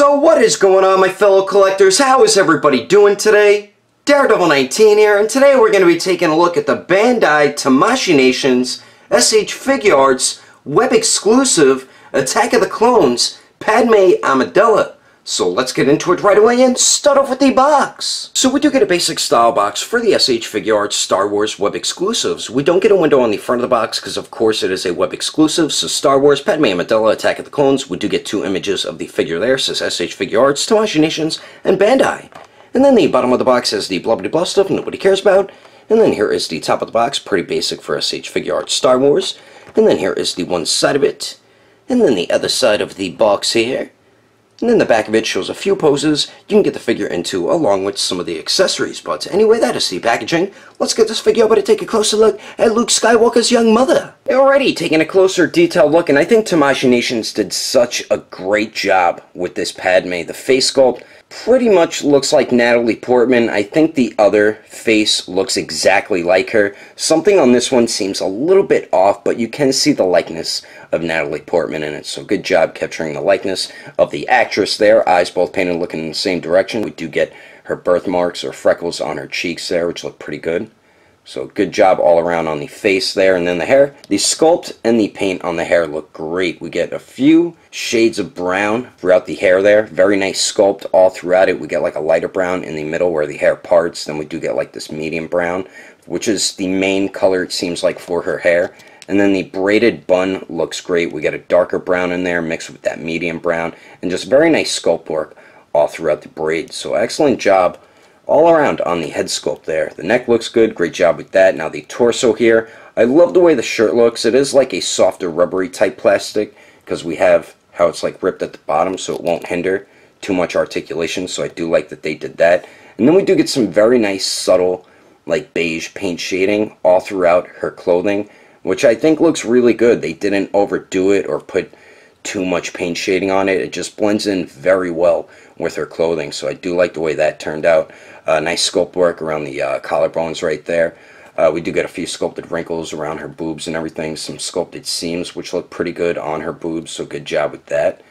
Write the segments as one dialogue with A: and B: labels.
A: So what is going on, my fellow collectors? How is everybody doing today? Daredevil19 here, and today we're going to be taking a look at the Bandai Tamashii Nations SH Figuarts web exclusive Attack of the Clones Padme Amidala. So let's get into it right away and start off with the box. So we do get a basic style box for the SH Figuarts Star Wars web exclusives. We don't get a window on the front of the box because of course it is a web exclusive. So Star Wars, Padme Amidala, Attack of the Clones. We do get two images of the figure there. Says SH Figuarts, Tamashii Nations, and Bandai. And then the bottom of the box has the blah stuff nobody cares about. And then here is the top of the box, pretty basic for SH Figuarts Star Wars. And then here is the one side of it. And then the other side of the box here. And then the back of it shows a few poses you can get the figure into along with some of the accessories. But anyway, that is the packaging. Let's get this figure over to take a closer look at Luke Skywalker's young mother. Alrighty, taking a closer detailed look, and I think Tamashii Nations did such a great job with this Padme. The face sculpt pretty much looks like Natalie Portman. I think the other face looks exactly like her. Something on this one seems a little bit off, but you can see the likeness of Natalie Portman in it. So good job capturing the likeness of the actress there. Eyes both painted looking in the same direction. We do get her birthmarks or freckles on her cheeks there, which look pretty good. So good job all around on the face there. And then the hair. The sculpt and the paint on the hair look great. We get a few shades of brown throughout the hair there. Very nice sculpt all throughout it. We get like a lighter brown in the middle where the hair parts. Then we do get like this medium brown, which is the main color it seems like for her hair. And then the braided bun looks great. We get a darker brown in there mixed with that medium brown. And just very nice sculpt work all throughout the braid. So excellent job all around on the head sculpt there. The neck looks good. Great job with that. Now the torso here. I love the way the shirt looks. It is like a softer rubbery type plastic because we have how it's like ripped at the bottom so it won't hinder too much articulation. So I do like that they did that. And then we do get some very nice subtle like beige paint shading all throughout her clothing, which I think looks really good. They didn't overdo it or put too much paint shading on it. It just blends in very well with her clothing, so I do like the way that turned out. Nice sculpt work around the collarbones right there. We do get a few sculpted wrinkles around her boobs and everything, some sculpted seams which look pretty good on her boobs, so good job with that.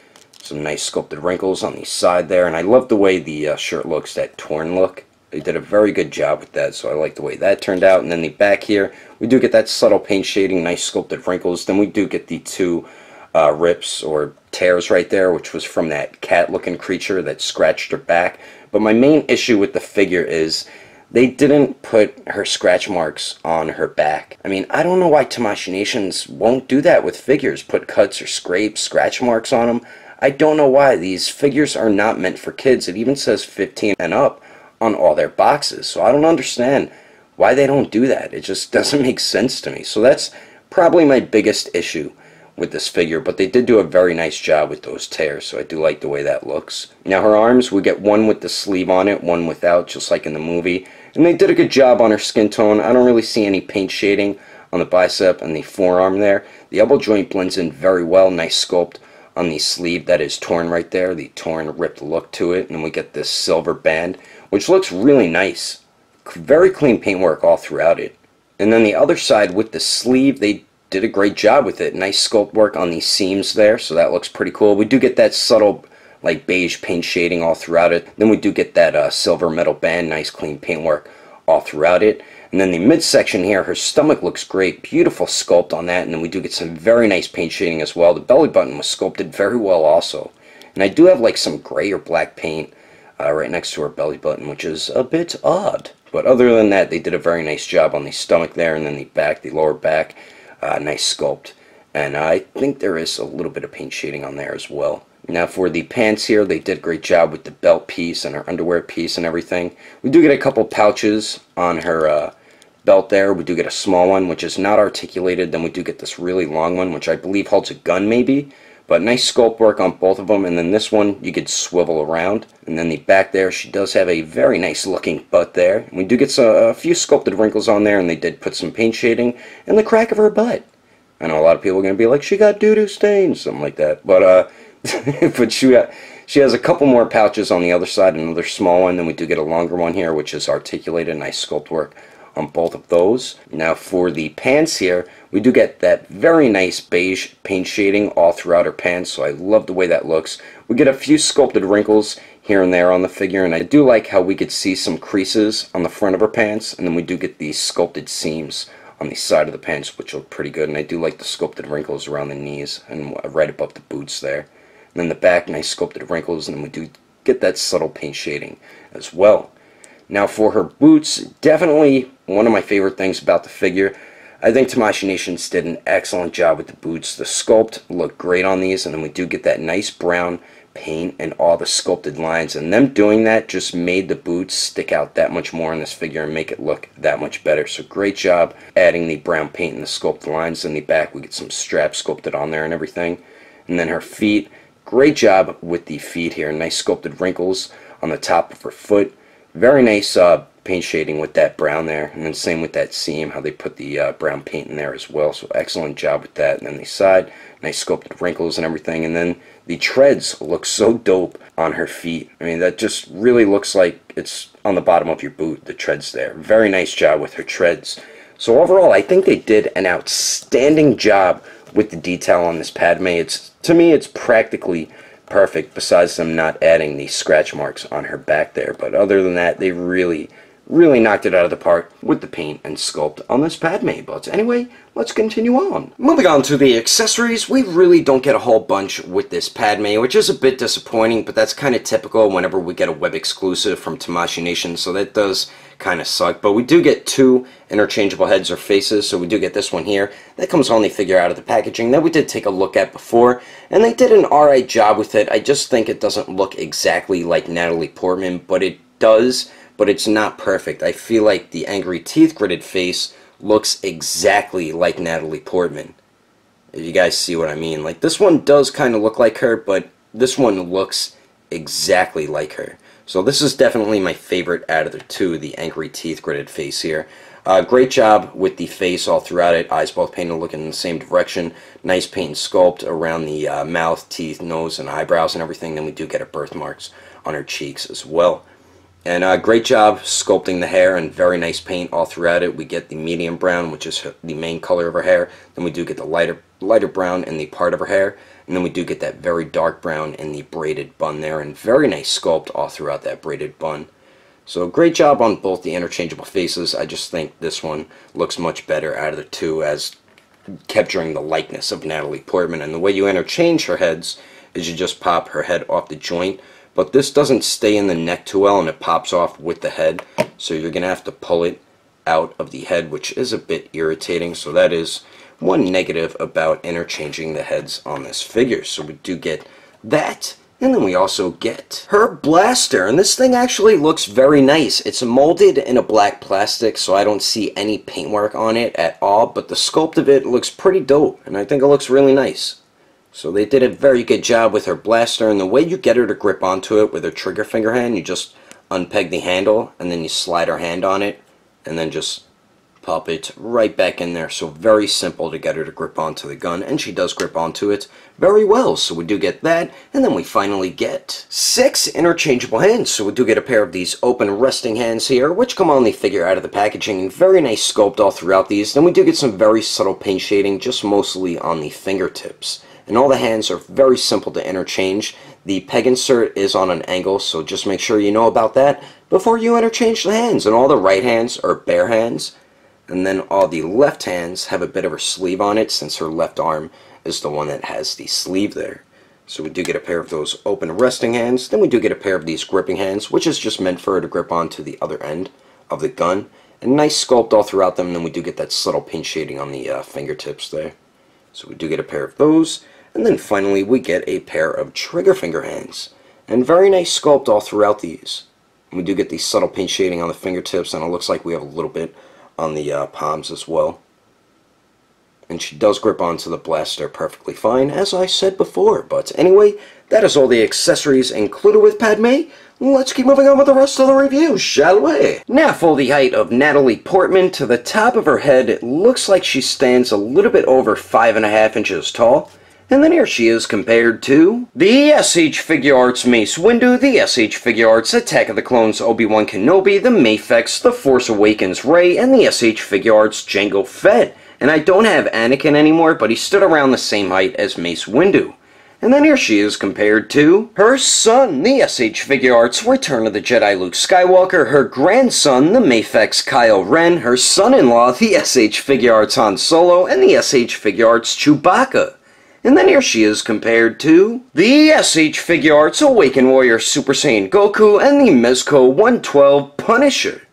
A: Some nice sculpted wrinkles on the side there, and I love the way the shirt looks, that torn look. They did a very good job with that, so I like the way that turned out. And then the back here, we do get that subtle paint shading, nice sculpted wrinkles. Then we do get the two rips or tears right there, which was from that cat-looking creature that scratched her back. But my main issue with the figure is they didn't put her scratch marks on her back. I mean, I don't know why Tamashii Nations won't do that with figures, put cuts or scrapes, scratch marks on them. I don't know why. These figures are not meant for kids. It even says 15 and up on all their boxes, so I don't understand why they don't do that. It just doesn't make sense to me. So that's probably my biggest issue with this figure, but they did do a very nice job with those tears, so I do like the way that looks. Now her arms, we get one with the sleeve on it, one without, just like in the movie, and they did a good job on her skin tone. I don't really see any paint shading on the bicep and the forearm there. The elbow joint blends in very well. Nice sculpt on the sleeve that is torn right there, the torn ripped look to it, and we get this silver band which looks really nice. Very clean paintwork all throughout it. And then the other side with the sleeve, they did a great job with it. Nice sculpt work on these seams there, so that looks pretty cool. We do get that subtle like beige paint shading all throughout it. Then we do get that silver metal band, nice clean paintwork all throughout it. And then the midsection here, her stomach looks great. Beautiful sculpt on that. And then we do get some very nice paint shading as well. The belly button was sculpted very well also. And I do have like some gray or black paint right next to her belly button, which is a bit odd. But other than that, they did a very nice job on the stomach there, and then the back, the lower back, nice sculpt. And I think there is a little bit of paint shading on there as well. Now for the pants here, they did a great job with the belt piece and her underwear piece and everything. We do get a couple pouches on her belt there. We do get a small one, which is not articulated. Then we do get this really long one, which I believe holds a gun maybe. But nice sculpt work on both of them, and then this one you could swivel around. And then the back there, she does have a very nice looking butt there. And we do get a few sculpted wrinkles on there, and they did put some paint shading in the crack of her butt. I know a lot of people are going to be like, she got doo-doo stains, something like that. But but she has a couple more pouches on the other side, another small one. Then we do get a longer one here, which is articulated, nice sculpt work on both of those. Now for the pants here, we do get that very nice beige paint shading all throughout her pants, so I love the way that looks. We get a few sculpted wrinkles here and there on the figure, and I do like how we could see some creases on the front of her pants, and then we do get these sculpted seams on the side of the pants, which look pretty good, and I do like the sculpted wrinkles around the knees and right above the boots there. And then the back, nice sculpted wrinkles, and then we do get that subtle paint shading as well. Now for her boots, definitely one of my favorite things about the figure. I think Tamashii Nations did an excellent job with the boots. The sculpt looked great on these, and then we do get that nice brown paint and all the sculpted lines, and them doing that just made the boots stick out that much more in this figure and make it look that much better. So great job adding the brown paint and the sculpted lines. In the back we get some straps sculpted on there and everything. And then her feet, great job with the feet here, nice sculpted wrinkles on the top of her foot. Very nice paint shading with that brown there, and then same with that seam, how they put the brown paint in there as well, so excellent job with that. And then the side, nice sculpted wrinkles and everything, and then the treads look so dope on her feet. I mean, that just really looks like it's on the bottom of your boot, the treads there. Very nice job with her treads. So overall, I think they did an outstanding job with the detail on this Padme. To me, it's practically perfect, besides them not adding the scratch marks on her back there. But other than that, they really knocked it out of the park with the paint and sculpt on this Padme. But anyway, let's continue on. Moving on to the accessories, we really don't get a whole bunch with this Padme, which is a bit disappointing, but that's kind of typical whenever we get a web exclusive from Tamashii Nation, so that does kind of suck. But we do get two interchangeable heads or faces, so we do get this one here. That comes on the figure out of the packaging that we did take a look at before, and they did an alright job with it. I just think it doesn't look exactly like Natalie Portman, but it does. But it's not perfect. I feel like the angry teeth gritted face looks exactly like Natalie Portman. If you guys see what I mean. Like, this one does kind of look like her, but this one looks exactly like her. So this is definitely my favorite out of the two, the angry teeth gritted face here. Great job with the face all throughout it. Eyes both painted looking in the same direction. Nice paint and sculpt around the mouth, teeth, nose, and eyebrows and everything. Then we do get her birthmarks on her cheeks as well. And great job sculpting the hair, and very nice paint all throughout it. We get the medium brown, which is the main color of her hair. Then we do get the lighter brown in the part of her hair. And then we do get that very dark brown in the braided bun there. And very nice sculpt all throughout that braided bun. So great job on both the interchangeable faces. I just think this one looks much better out of the two, as capturing the likeness of Natalie Portman. And the way you interchange her heads is you just pop her head off the joint. But this doesn't stay in the neck too well, and it pops off with the head. So you're going to have to pull it out of the head, which is a bit irritating. So that is one negative about interchanging the heads on this figure. So we do get that. And then we also get her blaster. And this thing actually looks very nice. It's molded in a black plastic, so I don't see any paintwork on it at all. But the sculpt of it looks pretty dope, and I think it looks really nice. So they did a very good job with her blaster, and the way you get her to grip onto it with her trigger finger hand, you just unpeg the handle, and then you slide her hand on it, and then just pop it right back in there. So very simple to get her to grip onto the gun, and she does grip onto it very well. So we do get that, and then we finally get 6 interchangeable hands. So we do get a pair of these open resting hands here, which come on the figure out of the packaging, and very nice sculpt all throughout these. Then we do get some very subtle paint shading, just mostly on the fingertips. And all the hands are very simple to interchange. The peg insert is on an angle, so just make sure you know about that before you interchange the hands. And all the right hands are bare hands. And then all the left hands have a bit of her sleeve on it, since her left arm is the one that has the sleeve there. So we do get a pair of those open resting hands. Then we do get a pair of these gripping hands, which is just meant for her to grip onto the other end of the gun. And nice sculpt all throughout them. And then we do get that subtle paint shading on the fingertips there. So we do get a pair of those. And then finally we get a pair of trigger finger hands. And very nice sculpt all throughout these. And we do get the subtle paint shading on the fingertips, and it looks like we have a little bit on the palms as well. And she does grip onto the blaster perfectly fine, as I said before. But anyway, that is all the accessories included with Padme. Let's keep moving on with the rest of the review, shall we? Now for the height of Natalie Portman. To the top of her head, it looks like she stands a little bit over 5.5 inches tall. And then here she is compared to the SH Figuarts Mace Windu, the SH Figuarts Attack of the Clones Obi-Wan Kenobi, the Mafex, the Force Awakens Rey, and the SH Figuarts Jango Fett. And I don't have Anakin anymore, but he stood around the same height as Mace Windu. And then here she is compared to her son, the SH Figuarts Return of the Jedi Luke Skywalker, her grandson, the Mafex Kylo Ren, her son-in-law, the SH Figuarts Han Solo, and the SH Figuarts Chewbacca. And then here she is compared to the SH Figuarts Awakened Warrior Super Saiyan Goku and the Mezco 112 Punisher.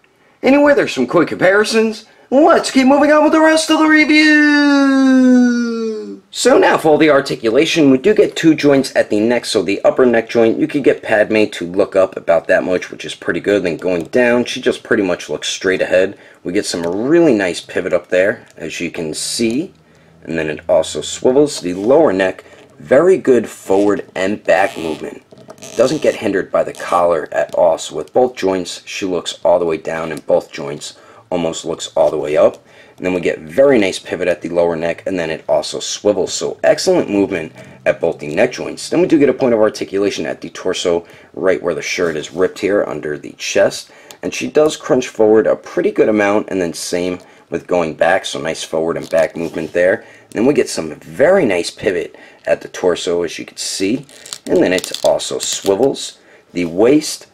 A: Anyway, there's some quick comparisons. Let's keep moving on with the rest of the review! So now for all the articulation, we do get 2 joints at the neck, so the upper neck joint, you could get Padme to look up about that much, which is pretty good. Then going down, she just pretty much looks straight ahead. We get some really nice pivot up there, as you can see. And then it also swivels. The lower neck, very good forward and back movement. Doesn't get hindered by the collar at all. So with both joints, she looks all the way down, and both joints almost looks all the way up. And then we get very nice pivot at the lower neck, and then it also swivels. So excellent movement at both the neck joints. Then we do get a point of articulation at the torso, right where the shirt is ripped here under the chest. And she does crunch forward a pretty good amount, and then same with going back, so nice forward and back movement there. And then we get some very nice pivot at the torso, as you can see, and then it also swivels. The waist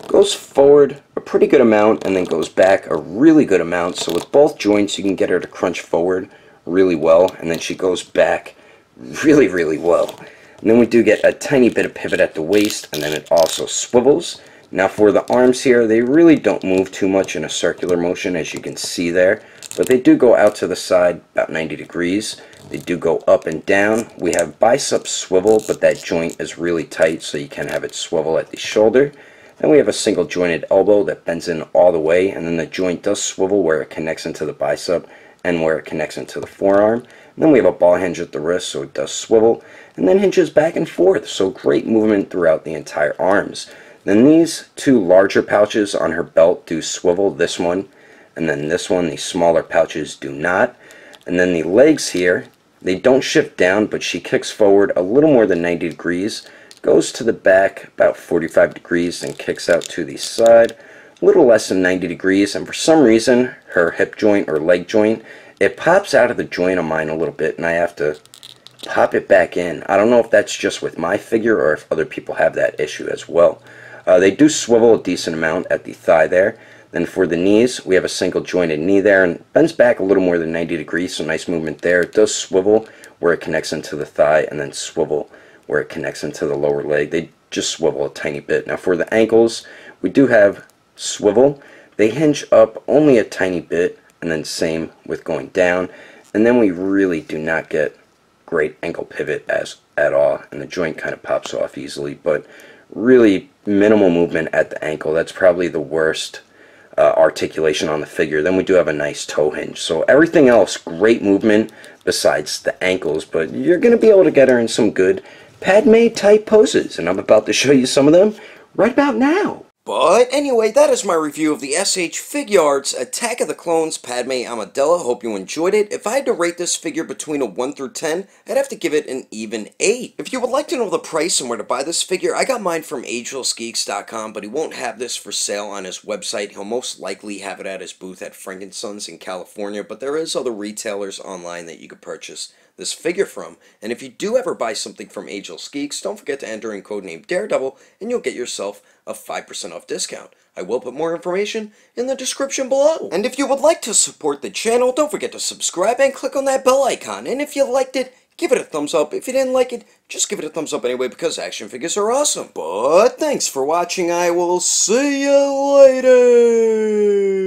A: goes forward a pretty good amount and then goes back a really good amount, so with both joints you can get her to crunch forward really well, and then she goes back really well. And then we do get a tiny bit of pivot at the waist, and then it also swivels. Now for the arms here, they really don't move too much in a circular motion, as you can see there, but they do go out to the side about 90 degrees. They do go up and down. We have bicep swivel, but that joint is really tight, so you can have it swivel at the shoulder. Then we have a single jointed elbow that bends in all the way, and then the joint does swivel where it connects into the bicep and where it connects into the forearm. And then we have a ball hinge at the wrist, so it does swivel, and then hinges back and forth, so great movement throughout the entire arms. Then these 2 larger pouches on her belt do swivel, this one, and then this one, the smaller pouches do not. And then the legs here, they don't shift down, but she kicks forward a little more than 90 degrees, goes to the back about 45 degrees, and kicks out to the side a little less than 90 degrees. And for some reason, her hip joint or leg joint, it pops out of the joint on mine a little bit, and I have to pop it back in. I don't know if that's just with my figure or if other people have that issue as well. They do swivel a decent amount at the thigh there. Then for the knees, we have a single jointed knee there, and bends back a little more than 90 degrees, so nice movement there. It does swivel where it connects into the thigh, and then swivel where it connects into the lower leg. They just swivel a tiny bit. Now for the ankles, we do have swivel. They hinge up only a tiny bit, and then same with going down. And then we really do not get great ankle pivot at all, and the joint kind of pops off easily, but really minimal movement at the ankle. That's probably the worst articulation on the figure. Then we do have a nice toe hinge. So everything else, great movement besides the ankles, but you're going to be able to get her in some good Padme type poses, and I'm about to show you some of them right about now. But anyway, that is my review of the SH Figuarts Attack of the Clones Padme Amidala. Hope you enjoyed it. If I had to rate this figure between a 1 through 10, I'd have to give it an even 8. If you would like to know the price and where to buy this figure, I got mine from Agelessgeeks.com, but he won't have this for sale on his website. He'll most likely have it at his booth at Frankensons in California, but there is other retailers online that you could purchase this figure from. And if you do ever buy something from Agelessgeeks, don't forget to enter in codename Daredevil, and you'll get yourself a 5% off discount. I will put more information in the description below. And if you would like to support the channel, don't forget to subscribe and click on that bell icon. And if you liked it, give it a thumbs up. If you didn't like it, just give it a thumbs up anyway, because action figures are awesome. But thanks for watching. I will see you later.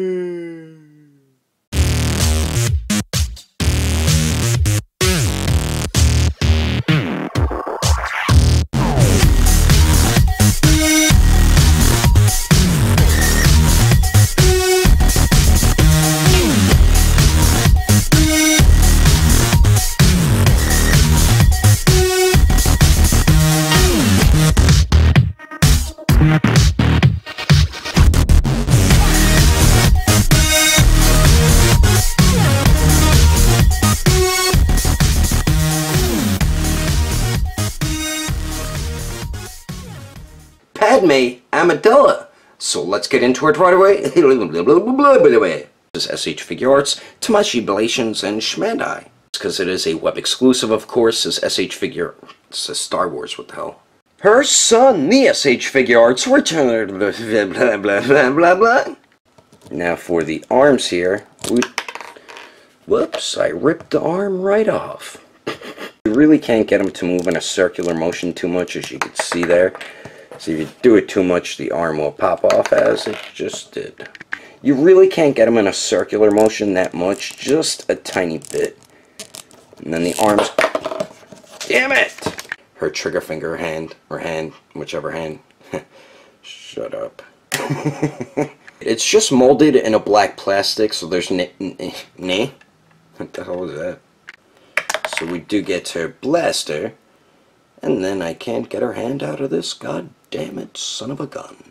A: Padme Amidala. So let's get into it right away. This is SH Figuarts, Tamashii Ablations, and Bandai. Because it is a web exclusive, of course, is SH Figure. It says Star Wars, what the hell? Her son, the SH Figuarts, returned. Blah, blah, blah, blah, blah. Now for the arms here. Whoops, I ripped the arm right off. You really can't get them to move in a circular motion too much, as you can see there. So if you do it too much, the arm will pop off, as it just did. You really can't get them in a circular motion that much, just a tiny bit. And then the arms... Damn it! Her trigger finger hand, or hand, whichever hand. Shut up. It's just molded in a black plastic, so there's What the hell was that? So we do get her blaster, and then I can't get her hand out of this, god damn it, son of a gun.